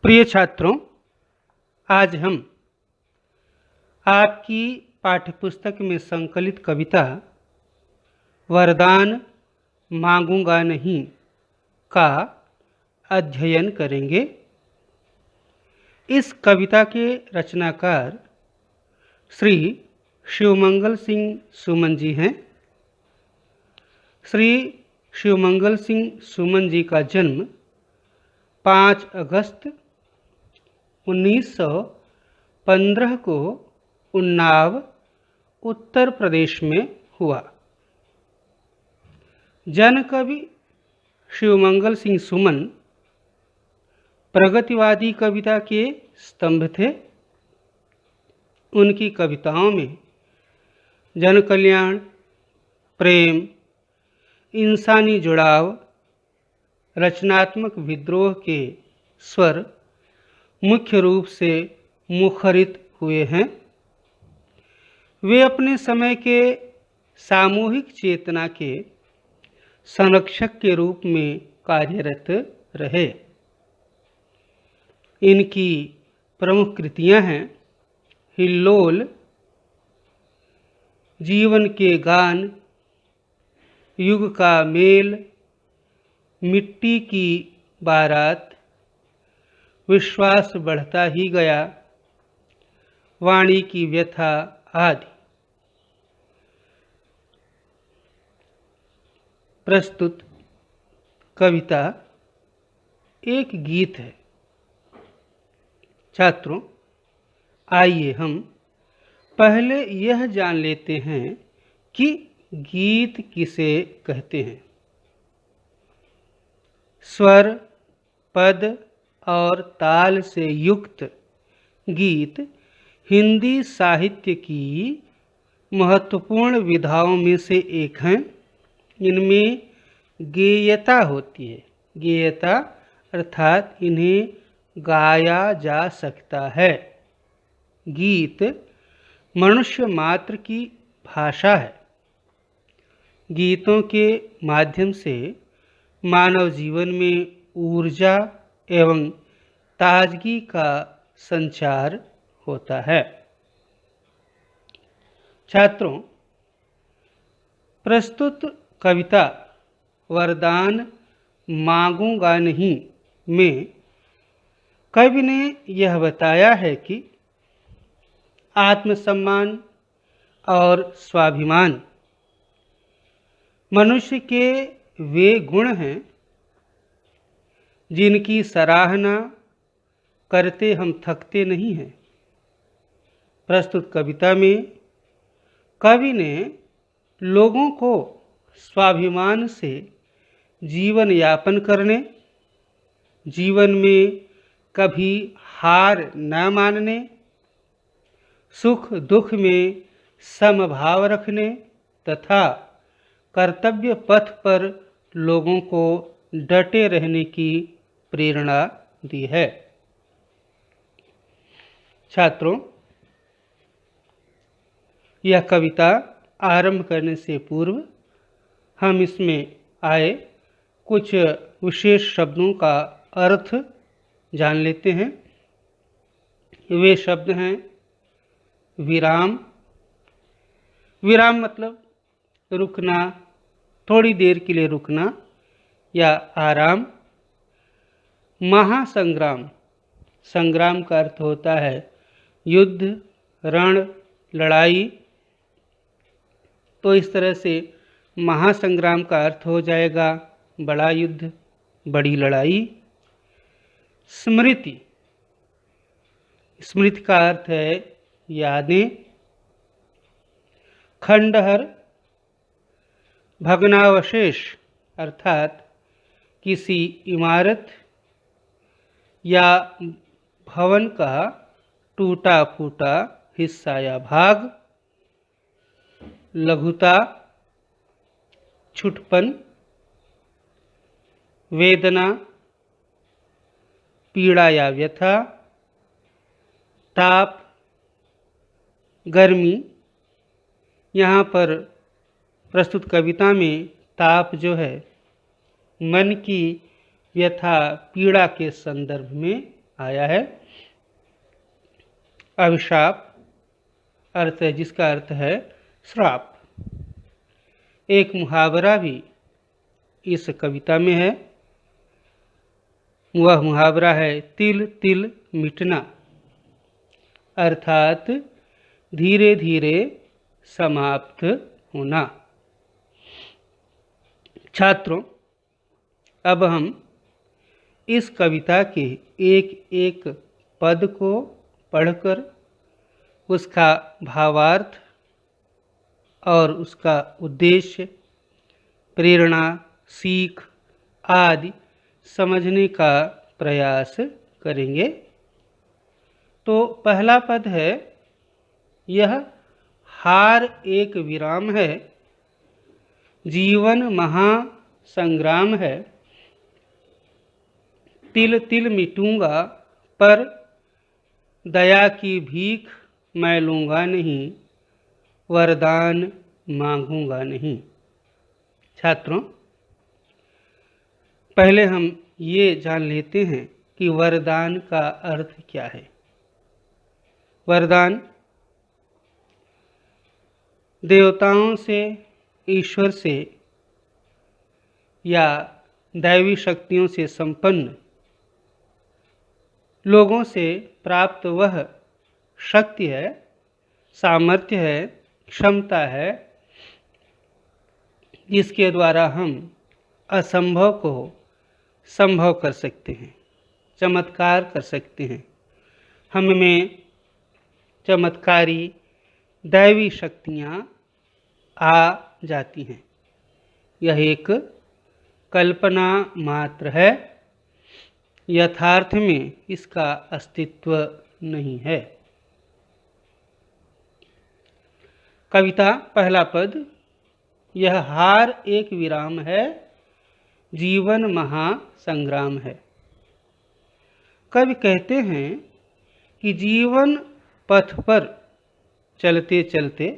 प्रिय छात्रों, आज हम आपकी पाठ्यपुस्तक में संकलित कविता वरदान मांगूंगा नहीं का अध्ययन करेंगे। इस कविता के रचनाकार श्री शिवमंगल सिंह सुमन जी हैं। श्री शिवमंगल सिंह सुमन जी का जन्म 5 अगस्त 1915 को उन्नाव, उत्तर प्रदेश में हुआ। जन कवि शिवमंगल सिंह सुमन प्रगतिवादी कविता के स्तंभ थे। उनकी कविताओं में जन कल्याण, प्रेम, इंसानी जुड़ाव, रचनात्मक विद्रोह के स्वर मुख्य रूप से मुखरित हुए हैं। वे अपने समय के सामूहिक चेतना के संरक्षक के रूप में कार्यरत रहे। इनकी प्रमुख कृतियां हैं हिल्लोल, जीवन के गान, युग का मेल, मिट्टी की बारात, विश्वास बढ़ता ही गया, वाणी की व्यथा आदि। प्रस्तुत कविता एक गीत है। छात्रों, आइए हम पहले यह जान लेते हैं कि गीत किसे कहते हैं। स्वर, पद और ताल से युक्त गीत हिंदी साहित्य की महत्वपूर्ण विधाओं में से एक हैं। इनमें गेयता होती है। गेयता अर्थात इन्हें गाया जा सकता है। गीत मनुष्य मात्र की भाषा है। गीतों के माध्यम से मानव जीवन में ऊर्जा एवं ताजगी का संचार होता है। छात्रों, प्रस्तुत कविता वरदान मांगूंगा नहीं में कवि ने यह बताया है कि आत्मसम्मान और स्वाभिमान मनुष्य के वे गुण हैं जिनकी सराहना करते हम थकते नहीं हैं। प्रस्तुत कविता में कवि ने लोगों को स्वाभिमान से जीवन यापन करने, जीवन में कभी हार न मानने, सुख दुख में समभाव रखने तथा कर्तव्य पथ पर लोगों को डटे रहने की प्रेरणा दी है। छात्रों, यह कविता आरंभ करने से पूर्व हम इसमें आए कुछ विशेष शब्दों का अर्थ जान लेते हैं। वे शब्द हैं विराम। विराम मतलब रुकना, थोड़ी देर के लिए रुकना या आराम। महासंग्राम, संग्राम का अर्थ होता है युद्ध, रण, लड़ाई। तो इस तरह से महासंग्राम का अर्थ हो जाएगा बड़ा युद्ध, बड़ी लड़ाई। स्मृति, स्मृति का अर्थ है यादें। खंडहर, भग्नावशेष अर्थात किसी इमारत या भवन का टूटा फूटा हिस्सा या भाग। लघुता, छुटपन, वेदना, पीड़ा या व्यथा। ताप, गर्मी। यहाँ पर प्रस्तुत कविता में ताप जो है मन की व्यथा, पीड़ा के संदर्भ में आया है। अभिशाप अर्थ है, जिसका अर्थ है श्राप। एक मुहावरा भी इस कविता में है। वह मुहावरा है तिल तिल मिटना, अर्थात धीरे धीरे समाप्त होना। छात्रों, अब हम इस कविता के एक एक पद को पढ़कर उसका भावार्थ और उसका उद्देश्य, प्रेरणा, सीख आदि समझने का प्रयास करेंगे। तो पहला पद है, यह हार एक विराम है, जीवन महासंग्राम है। तिल तिल मिटूंगा पर दया की भीख मैं लूँगा नहीं, वरदान मांगूंगा नहीं। छात्रों, पहले हम ये जान लेते हैं कि वरदान का अर्थ क्या है। वरदान देवताओं से, ईश्वर से या दैवी शक्तियों से संपन्न लोगों से प्राप्त वह शक्ति है, सामर्थ्य है, क्षमता है, जिसके द्वारा हम असंभव को संभव कर सकते हैं, चमत्कार कर सकते हैं। हम में चमत्कारी दैवी शक्तियाँ आ जाती हैं। यह एक कल्पना मात्र है, यथार्थ में इसका अस्तित्व नहीं है। कविता पहला पद, यह हार एक विराम है, जीवन महासंग्राम है। कवि कहते हैं कि जीवन पथ पर चलते चलते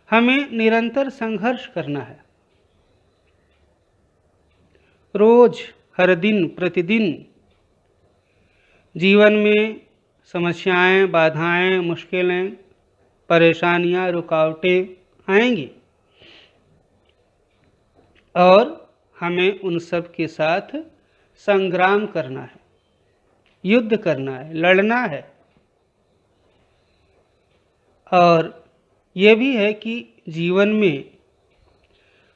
हमें निरंतर संघर्ष करना है। रोज, हर दिन, प्रतिदिन जीवन में समस्याएं, बाधाएं, मुश्किलें, परेशानियां, रुकावटें आएंगी और हमें उन सब के साथ संग्राम करना है, युद्ध करना है, लड़ना है। और ये भी है कि जीवन में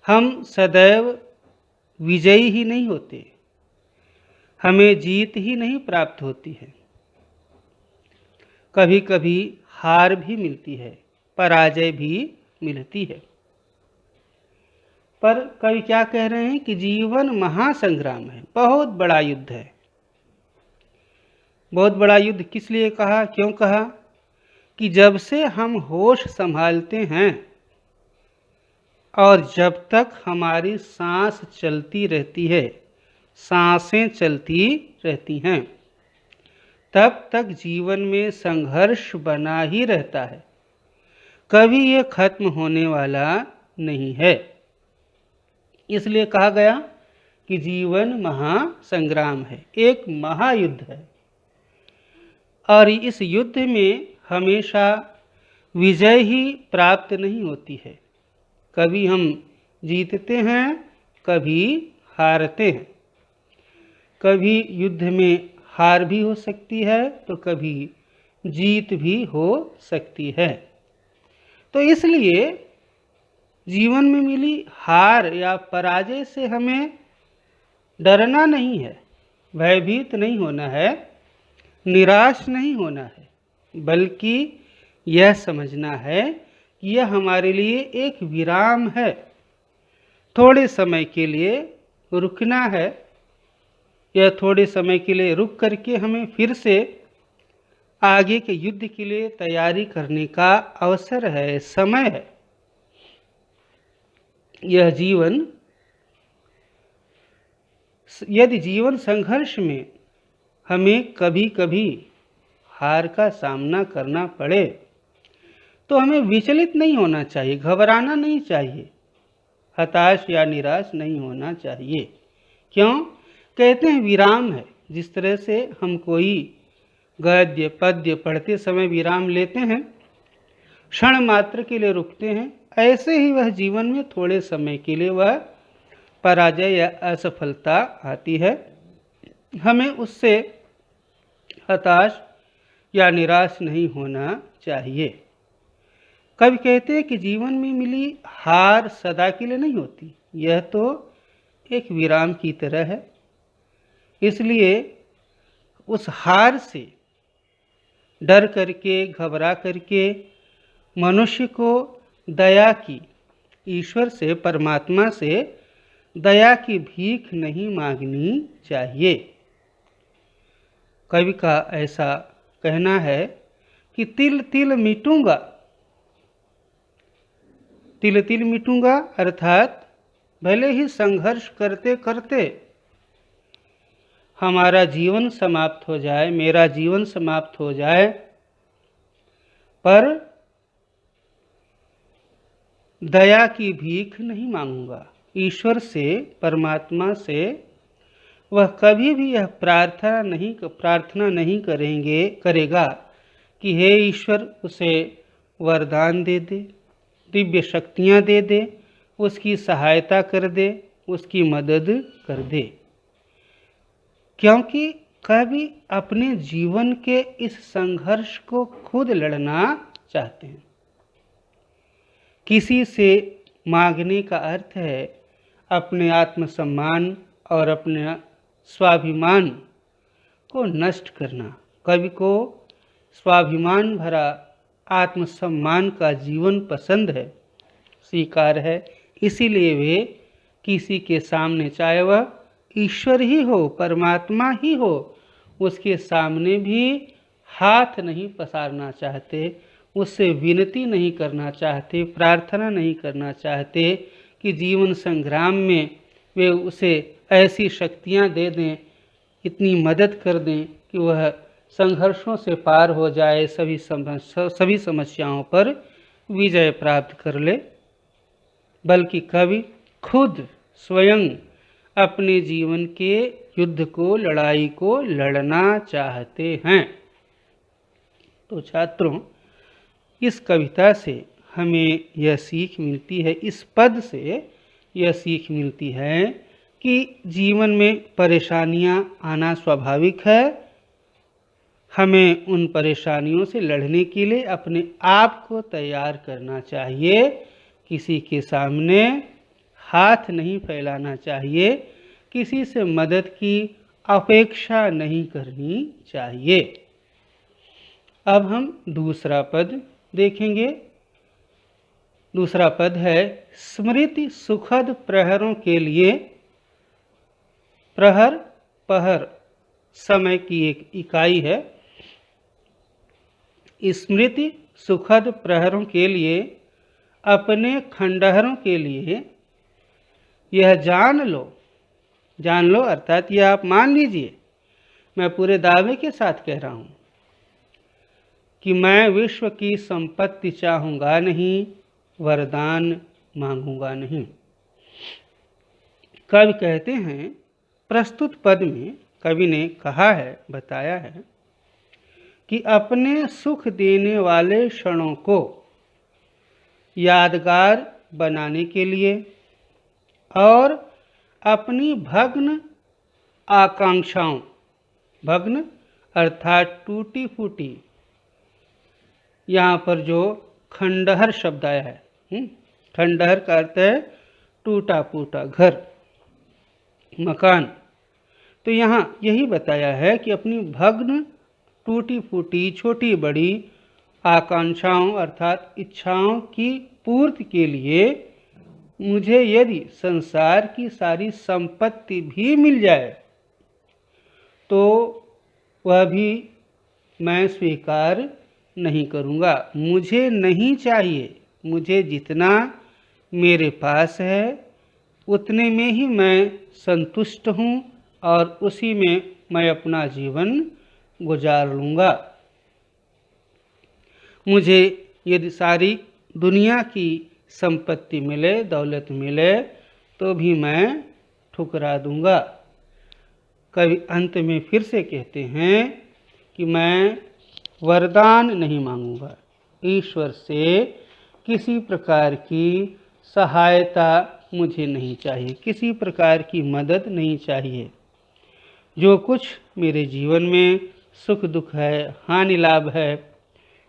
हम सदैव विजयी ही नहीं होते, हमें जीत ही नहीं प्राप्त होती है। कभी कभी हार भी मिलती है, पराजय भी मिलती है। पर कवि क्या कह रहे हैं कि जीवन महासंग्राम है, बहुत बड़ा युद्ध है। बहुत बड़ा युद्ध किस लिए कहा, क्यों कहा? कि जब से हम होश संभालते हैं और जब तक हमारी सांस चलती रहती है, सांसें चलती रहती हैं, तब तक जीवन में संघर्ष बना ही रहता है, कभी ये खत्म होने वाला नहीं है। इसलिए कहा गया कि जीवन महासंग्राम है, एक महायुद्ध है। और इस युद्ध में हमेशा विजय ही प्राप्त नहीं होती है, कभी हम जीतते हैं, कभी हारते हैं। कभी युद्ध में हार भी हो सकती है तो कभी जीत भी हो सकती है। तो इसलिए जीवन में मिली हार या पराजय से हमें डरना नहीं है, भयभीत नहीं होना है, निराश नहीं होना है, बल्कि यह समझना है कि यह हमारे लिए एक विराम है। थोड़े समय के लिए रुकना है, यह थोड़े समय के लिए रुक करके हमें फिर से आगे के युद्ध के लिए तैयारी करने का अवसर है, समय है। यह जीवन, यदि जीवन संघर्ष में हमें कभी कभी हार का सामना करना पड़े तो हमें विचलित नहीं होना चाहिए, घबराना नहीं चाहिए, हताश या निराश नहीं होना चाहिए। क्यों? कहते हैं विराम है, जिस तरह से हम कोई गद्य पद्य पढ़ते समय विराम लेते हैं, क्षण मात्र के लिए रुकते हैं, ऐसे ही वह जीवन में थोड़े समय के लिए वह पराजय या असफलता आती है। हमें उससे हताश या निराश नहीं होना चाहिए। कवि कहते हैं कि जीवन में मिली हार सदा के लिए नहीं होती, यह तो एक विराम की तरह है। इसलिए उस हार से डर करके, घबरा करके मनुष्य को दया की, ईश्वर से, परमात्मा से दया की भीख नहीं मांगनी चाहिए। कवि का ऐसा कहना है कि तिल तिल मिटूंगा, तिल तिल मिटूंगा अर्थात भले ही संघर्ष करते करते हमारा जीवन समाप्त हो जाए, मेरा जीवन समाप्त हो जाए, पर दया की भीख नहीं मांगूंगा। ईश्वर से, परमात्मा से वह कभी भी यह प्रार्थना नहीं करेगा कि हे ईश्वर उसे वरदान दे दे, दिव्य शक्तियाँ दे दे, उसकी सहायता कर दे, उसकी मदद कर दे। क्योंकि कवि अपने जीवन के इस संघर्ष को खुद लड़ना चाहते हैं। किसी से मांगने का अर्थ है अपने आत्मसम्मान और अपने स्वाभिमान को नष्ट करना। कवि को स्वाभिमान भरा आत्मसम्मान का जीवन पसंद है, स्वीकार है। इसीलिए वे किसी के सामने, चाहे वह ईश्वर ही हो, परमात्मा ही हो, उसके सामने भी हाथ नहीं पसारना चाहते, उससे विनती नहीं करना चाहते, प्रार्थना नहीं करना चाहते कि जीवन संग्राम में वे उसे ऐसी शक्तियाँ दे दें, इतनी मदद कर दें कि वह संघर्षों से पार हो जाए, सभी समस्याओं पर विजय प्राप्त कर ले। बल्कि कवि खुद स्वयं अपने जीवन के युद्ध को, लड़ाई को लड़ना चाहते हैं। तो छात्रों, इस कविता से हमें यह सीख मिलती है, इस पद से यह सीख मिलती है कि जीवन में परेशानियां आना स्वाभाविक है। हमें उन परेशानियों से लड़ने के लिए अपने आप को तैयार करना चाहिए। किसी के सामने हाथ नहीं फैलाना चाहिए, किसी से मदद की अपेक्षा नहीं करनी चाहिए। अब हम दूसरा पद देखेंगे। दूसरा पद है स्मृति सुखद प्रहरों के लिए। प्रहर, पहर समय की एक इकाई है। स्मृति सुखद प्रहरों के लिए, अपने खंडहरों के लिए यह जान लो अर्थात यह आप मान लीजिए, मैं पूरे दावे के साथ कह रहा हूँ कि मैं विश्व की संपत्ति चाहूँगा नहीं, वरदान मांगूंगा नहीं। कवि कहते हैं, प्रस्तुत पद में कवि ने कहा है, बताया है कि अपने सुख देने वाले क्षणों को यादगार बनाने के लिए और अपनी भग्न आकांक्षाओं, भग्न अर्थात टूटी फूटी, यहाँ पर जो खंडहर शब्द आया है, खंडहर का अर्थ है टूटा फूटा घर, मकान। तो यहाँ यही बताया है कि अपनी भग्न, टूटी फूटी, छोटी बड़ी आकांक्षाओं अर्थात इच्छाओं की पूर्ति के लिए मुझे यदि संसार की सारी संपत्ति भी मिल जाए तो वह भी मैं स्वीकार नहीं करूँगा। मुझे नहीं चाहिए, मुझे जितना मेरे पास है उतने में ही मैं संतुष्ट हूँ और उसी में मैं अपना जीवन गुजार लूँगा। मुझे यदि सारी दुनिया की संपत्ति मिले, दौलत मिले, तो भी मैं ठुकरा दूँगा। कवि अंत में फिर से कहते हैं कि मैं वरदान नहीं मांगूंगा, ईश्वर से किसी प्रकार की सहायता मुझे नहीं चाहिए, किसी प्रकार की मदद नहीं चाहिए। जो कुछ मेरे जीवन में सुख दुख है, हानि लाभ है,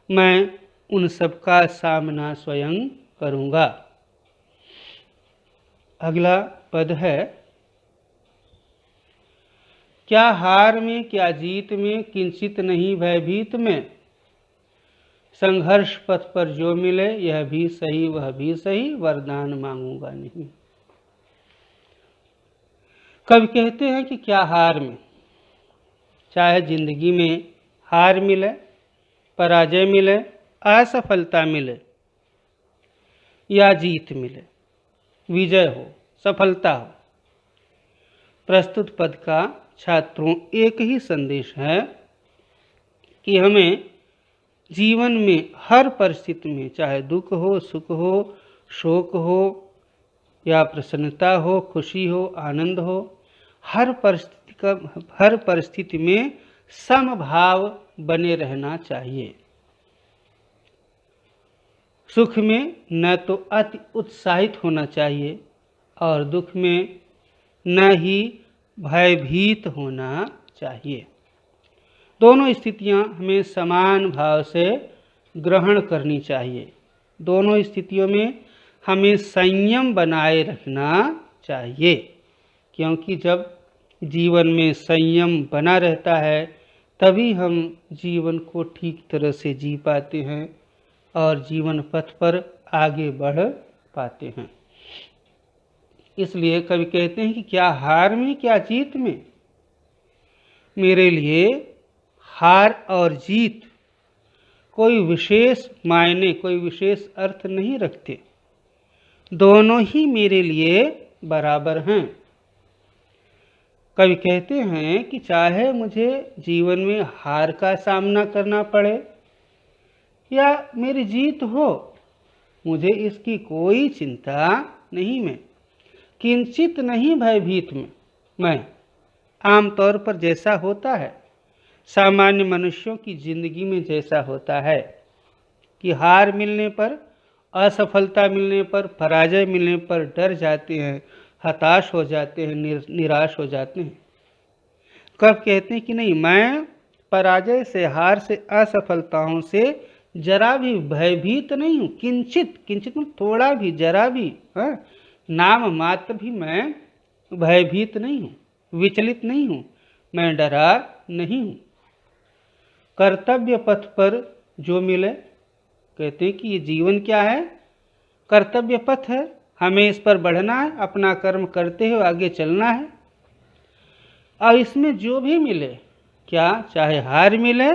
मैं उन सब का सामना स्वयं करूंगा। अगला पद है, क्या हार में क्या जीत में किंचित नहीं भयभीत में, संघर्ष पथ पर जो मिले यह भी सही वह भी सही, वरदान मांगूंगा नहीं। कवि कहते हैं कि क्या हार में, चाहे जिंदगी में हार मिले, पराजय मिले, असफलता मिले या जीत मिले, विजय हो, सफलता हो, प्रस्तुत पद का छात्रों एक ही संदेश है कि हमें जीवन में हर परिस्थिति में, चाहे दुख हो, सुख हो, शोक हो या प्रसन्नता हो, खुशी हो, आनंद हो, हर परिस्थिति में समभाव बने रहना चाहिए। सुख में न तो अति उत्साहित होना चाहिए और दुख में न ही भयभीत होना चाहिए। दोनों स्थितियां हमें समान भाव से ग्रहण करनी चाहिए। दोनों स्थितियों में हमें संयम बनाए रखना चाहिए, क्योंकि जब जीवन में संयम बना रहता है तभी हम जीवन को ठीक तरह से जी पाते हैं और जीवन पथ पर आगे बढ़ पाते हैं। इसलिए कवि कहते हैं कि क्या हार में क्या जीत में, मेरे लिए हार और जीत कोई विशेष मायने, कोई विशेष अर्थ नहीं रखते, दोनों ही मेरे लिए बराबर हैं। कवि कहते हैं कि चाहे मुझे जीवन में हार का सामना करना पड़े या मेरी जीत हो, मुझे इसकी कोई चिंता नहीं। मैं किंचित नहीं भयभीत में, मैं आमतौर पर जैसा होता है, सामान्य मनुष्यों की जिंदगी में जैसा होता है कि हार मिलने पर, असफलता मिलने पर, पराजय मिलने पर डर जाते हैं, हताश हो जाते हैं, निराश हो जाते हैं। कब कहते हैं कि नहीं, मैं पराजय से, हार से, असफलताओं से जरा भी भयभीत नहीं हूँ। किंचित, किंचित में थोड़ा भी, जरा भी, नाम मात्र भी मैं भयभीत नहीं हूँ, विचलित नहीं हूँ, मैं डरा नहीं हूँ। कर्तव्य पथ पर जो मिले, कहते हैं कि ये जीवन क्या है, कर्तव्य पथ है, हमें इस पर बढ़ना है, अपना कर्म करते हुए आगे चलना है। और इसमें जो भी मिले, क्या चाहे हार मिले,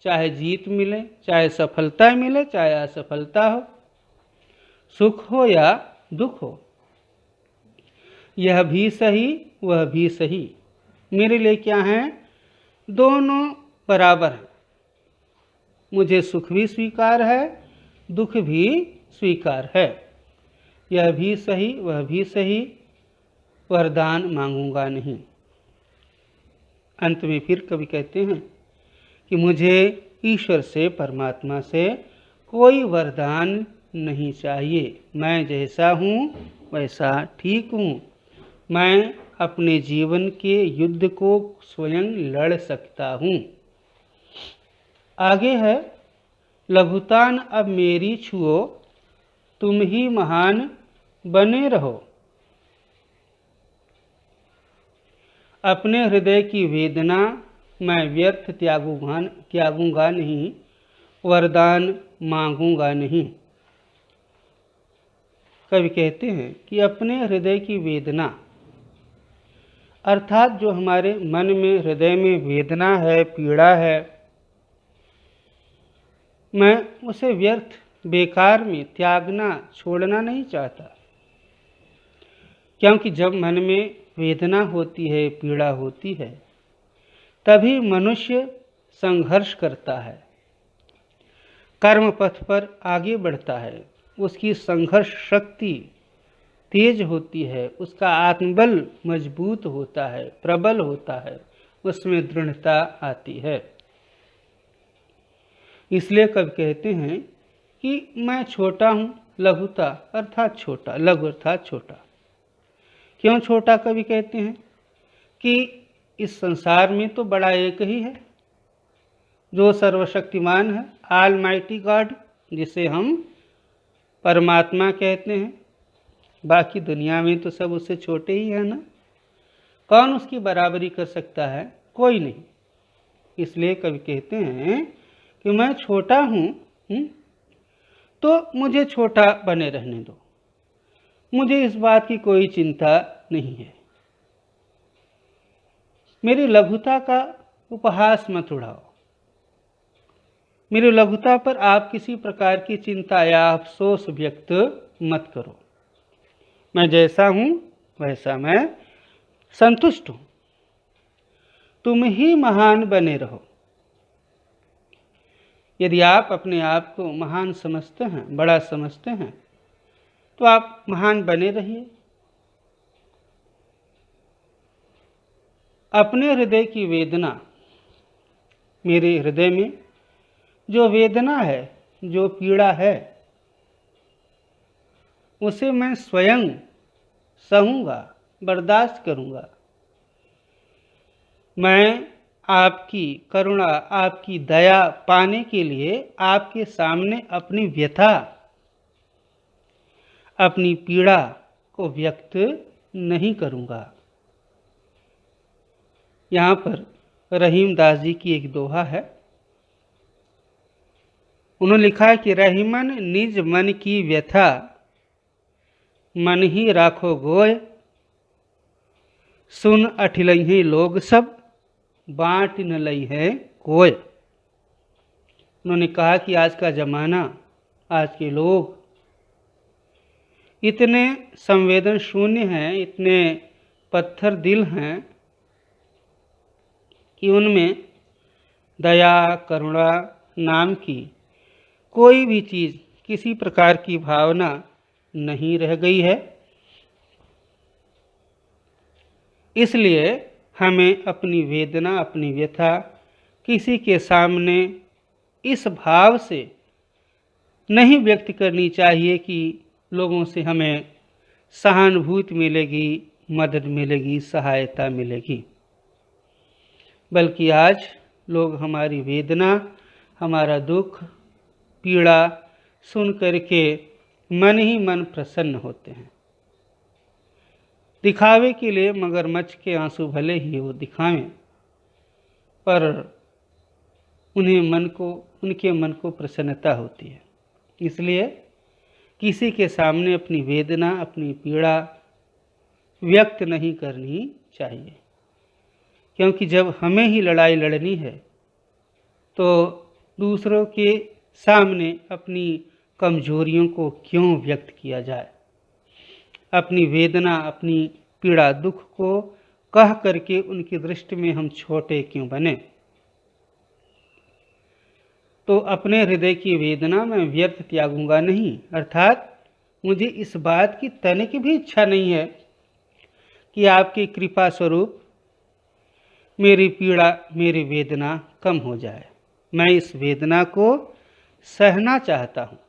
चाहे जीत मिले, चाहे सफलता मिले, चाहे असफलता हो, सुख हो या दुख हो, यह भी सही वह भी सही, मेरे लिए क्या है, दोनों बराबर हैं। मुझे सुख भी स्वीकार है, दुख भी स्वीकार है, यह भी सही वह भी सही, वरदान मांगूंगा नहीं। अंत में फिर कवि कहते हैं कि मुझे ईश्वर से, परमात्मा से कोई वरदान नहीं चाहिए। मैं जैसा हूँ वैसा ठीक हूँ। मैं अपने जीवन के युद्ध को स्वयं लड़ सकता हूँ। आगे है, लघुतान अब मेरी छुओ, तुम ही महान बने रहो। अपने हृदय की वेदना मैं व्यर्थ त्यागूंगा नहीं, वरदान मांगूंगा नहीं। कवि कहते हैं कि अपने हृदय की वेदना, अर्थात जो हमारे मन में, हृदय में वेदना है, पीड़ा है, मैं उसे व्यर्थ, बेकार में त्यागना, छोड़ना नहीं चाहता। क्योंकि जब मन में वेदना होती है, पीड़ा होती है, तभी मनुष्य संघर्ष करता है, कर्म पथ पर आगे बढ़ता है, उसकी संघर्ष शक्ति तेज होती है, उसका आत्मबल मजबूत होता है, प्रबल होता है, उसमें दृढ़ता आती है। इसलिए कवि कहते हैं कि मैं छोटा हूँ, लघुता अर्थात छोटा, लघु अर्थात छोटा। क्यों छोटा कवि कहते हैं? कि इस संसार में तो बड़ा एक ही है, जो सर्वशक्तिमान है, ऑल माइटी गॉड, जिसे हम परमात्मा कहते हैं। बाकी दुनिया में तो सब उससे छोटे ही है ना। कौन उसकी बराबरी कर सकता है? कोई नहीं। इसलिए कवि कहते हैं कि मैं छोटा हूँ, तो मुझे छोटा बने रहने दो, मुझे इस बात की कोई चिंता नहीं है। मेरी लघुता का उपहास मत उड़ाओ, मेरी लघुता पर आप किसी प्रकार की चिंता या अफसोस व्यक्त मत करो। मैं जैसा हूँ वैसा मैं संतुष्ट हूँ, तुम ही महान बने रहो। यदि आप अपने आप को महान समझते हैं, बड़ा समझते हैं, तो आप महान बने रहिए। अपने हृदय की वेदना, मेरे हृदय में जो वेदना है, जो पीड़ा है, उसे मैं स्वयं सहूँगा, बर्दाश्त करूँगा। मैं आपकी करुणा, आपकी दया पाने के लिए आपके सामने अपनी व्यथा, अपनी पीड़ा को व्यक्त नहीं करूँगा। यहाँ पर रहीम दास जी की एक दोहा है। उन्होंने लिखा है कि रहीमन निज मन की व्यथा, मन ही राखो गोय, सुन अठिलही लोग सब, बाँट न लई है कोय। उन्होंने कहा कि आज का ज़माना, आज के लोग इतने संवेदन शून्य हैं, इतने पत्थर दिल हैं कि उनमें दया, करुणा नाम की कोई भी चीज़, किसी प्रकार की भावना नहीं रह गई है। इसलिए हमें अपनी वेदना, अपनी व्यथा किसी के सामने इस भाव से नहीं व्यक्त करनी चाहिए कि लोगों से हमें सहानुभूति मिलेगी, मदद मिलेगी, सहायता मिलेगी। बल्कि आज लोग हमारी वेदना, हमारा दुख, पीड़ा सुन करके मन ही मन प्रसन्न होते हैं। दिखावे के लिए मगरमच्छ के आंसू भले ही वो दिखावें, पर उनके मन को प्रसन्नता होती है। इसलिए किसी के सामने अपनी वेदना, अपनी पीड़ा व्यक्त नहीं करनी चाहिए, क्योंकि जब हमें ही लड़ाई लड़नी है तो दूसरों के सामने अपनी कमजोरियों को क्यों व्यक्त किया जाए। अपनी वेदना, अपनी पीड़ा, दुख को कह करके उनकी दृष्टि में हम छोटे क्यों बने। तो अपने हृदय की वेदना मैं व्यर्थ त्यागूंगा नहीं, अर्थात मुझे इस बात की तनिक भी इच्छा नहीं है कि आपकी कृपा स्वरूप मेरी पीड़ा, मेरी वेदना कम हो जाए। मैं इस वेदना को सहना चाहता हूँ,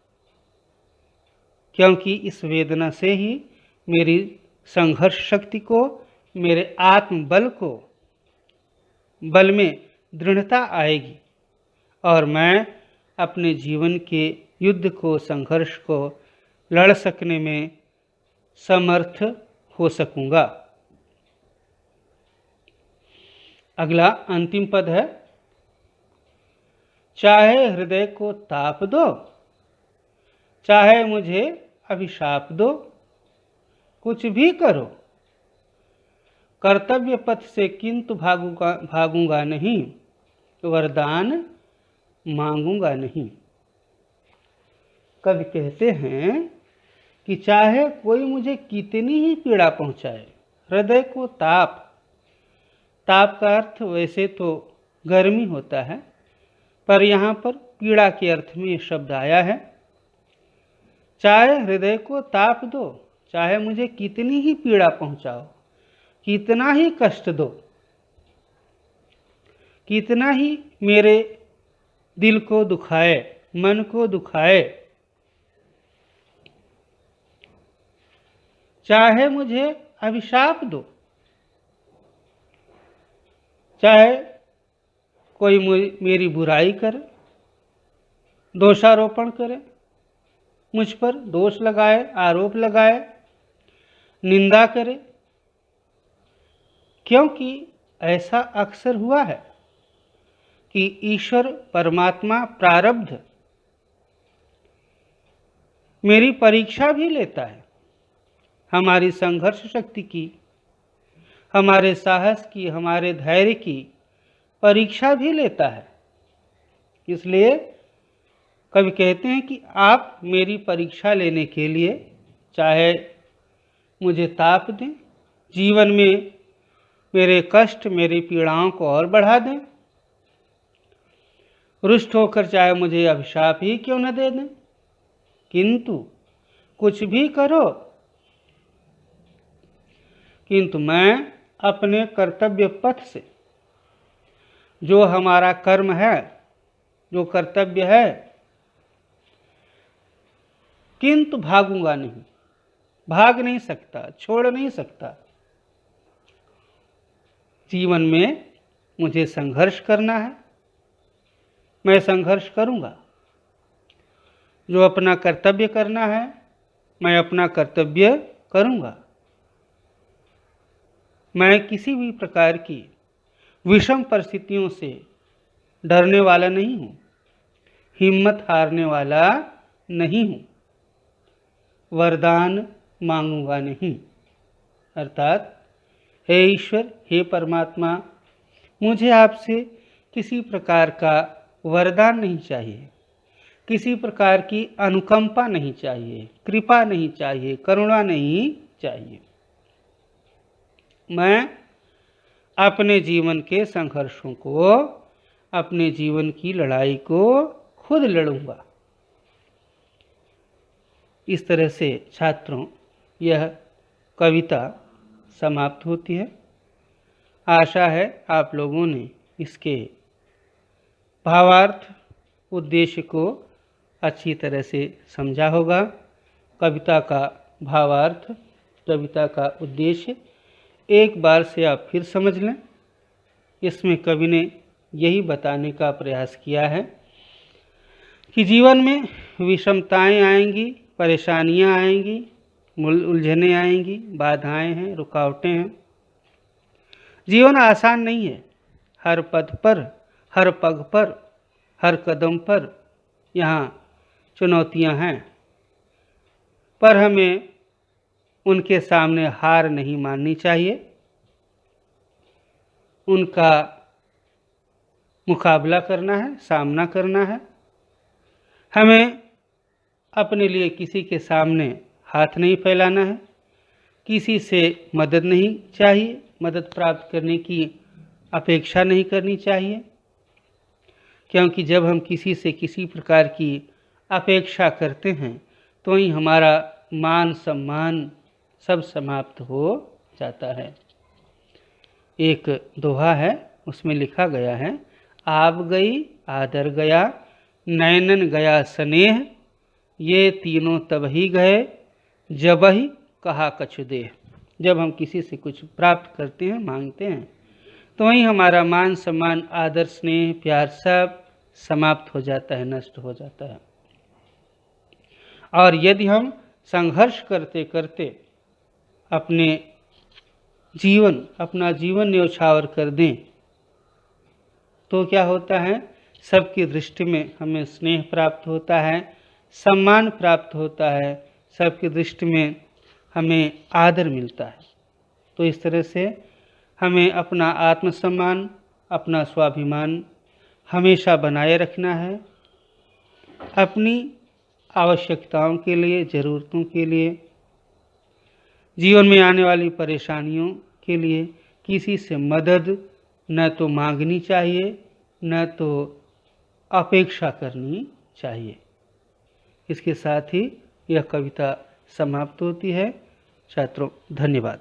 क्योंकि इस वेदना से ही मेरी संघर्ष शक्ति को, मेरे आत्मबल को, बल में दृढ़ता आएगी और मैं अपने जीवन के युद्ध को, संघर्ष को लड़ सकने में समर्थ हो सकूंगा। अगला अंतिम पद है, चाहे हृदय को ताप दो, चाहे मुझे अभिशाप दो, कुछ भी करो, कर्तव्य पथ से किंतु भागूंगा नहीं, वरदान मांगूंगा नहीं। कवि कहते हैं कि चाहे कोई मुझे कितनी ही पीड़ा पहुंचाए, हृदय को ताप, ताप का अर्थ वैसे तो गर्मी होता है, पर यहाँ पर पीड़ा के अर्थ में ये शब्द आया है। चाहे हृदय को ताप दो, चाहे मुझे कितनी ही पीड़ा पहुंचाओ, कितना ही कष्ट दो, कितना ही मेरे दिल को दुखाए, मन को दुखाए, चाहे मुझे अभिशाप दो, चाहे कोई मेरी बुराई करे, दोषारोपण करे, मुझ पर दोष लगाए, आरोप लगाए, निंदा करे, क्योंकि ऐसा अक्सर हुआ है कि ईश्वर परमात्मा प्रारब्ध मेरी परीक्षा भी लेता है, हमारी संघर्ष शक्ति की, हमारे साहस की, हमारे धैर्य की परीक्षा भी लेता है। इसलिए कभी कहते हैं कि आप मेरी परीक्षा लेने के लिए चाहे मुझे ताप दें, जीवन में मेरे कष्ट, मेरी पीड़ाओं को और बढ़ा दें, रुष्ट होकर चाहे मुझे अभिशाप ही क्यों न दे दें, किंतु कुछ भी करो, किंतु मैं अपने कर्तव्य पथ से, जो हमारा कर्म है, जो कर्तव्य है, किंतु भागूंगा नहीं, भाग नहीं सकता, छोड़ नहीं सकता। जीवन में मुझे संघर्ष करना है, मैं संघर्ष करूंगा। जो अपना कर्तव्य करना है, मैं अपना कर्तव्य करूंगा। मैं किसी भी प्रकार की विषम परिस्थितियों से डरने वाला नहीं हूँ, हिम्मत हारने वाला नहीं हूँ, वरदान मांगूंगा नहीं। अर्थात हे ईश्वर, हे परमात्मा, मुझे आपसे किसी प्रकार का वरदान नहीं चाहिए, किसी प्रकार की अनुकंपा नहीं चाहिए, कृपा नहीं चाहिए, करुणा नहीं चाहिए। मैं अपने जीवन के संघर्षों को, अपने जीवन की लड़ाई को खुद लड़ूंगा। इस तरह से छात्रों यह कविता समाप्त होती है। आशा है आप लोगों ने इसके भावार्थ, उद्देश्य को अच्छी तरह से समझा होगा। कविता का भावार्थ, कविता का उद्देश्य एक बार से आप फिर समझ लें। इसमें कवि ने यही बताने का प्रयास किया है कि जीवन में विषमताएं आएंगी, परेशानियां आएंगी, उलझनें आएंगी, बाधाएं हैं, रुकावटें हैं। जीवन आसान नहीं है। हर पद पर, हर पग पर, हर कदम पर यहाँ चुनौतियां हैं, पर हमें उनके सामने हार नहीं माननी चाहिए। उनका मुकाबला करना है, सामना करना है। हमें अपने लिए किसी के सामने हाथ नहीं फैलाना है, किसी से मदद नहीं चाहिए, मदद प्राप्त करने की अपेक्षा नहीं करनी चाहिए, क्योंकि जब हम किसी से किसी प्रकार की अपेक्षा करते हैं तो ही हमारा मान सम्मान सब समाप्त हो जाता है। एक दोहा है, उसमें लिखा गया है, आब गई आदर गया, नैनन गया स्नेह, ये तीनों तबही गए, जबहि कहा कछु देह। जब हम किसी से कुछ प्राप्त करते हैं, मांगते हैं, तो वहीं हमारा मान सम्मान, आदर, स्नेह, प्यार सब समाप्त हो जाता है, नष्ट हो जाता है। और यदि हम संघर्ष करते करते अपना जीवन न्यौछावर कर दें, तो क्या होता है, सबकी दृष्टि में हमें स्नेह प्राप्त होता है, सम्मान प्राप्त होता है, सबकी दृष्टि में हमें आदर मिलता है। तो इस तरह से हमें अपना आत्मसम्मान, अपना स्वाभिमान हमेशा बनाए रखना है। अपनी आवश्यकताओं के लिए, ज़रूरतों के लिए, जीवन में आने वाली परेशानियों के लिए किसी से मदद न तो मांगनी चाहिए, न तो अपेक्षा करनी चाहिए। इसके साथ ही यह कविता समाप्त होती है। छात्रों, धन्यवाद।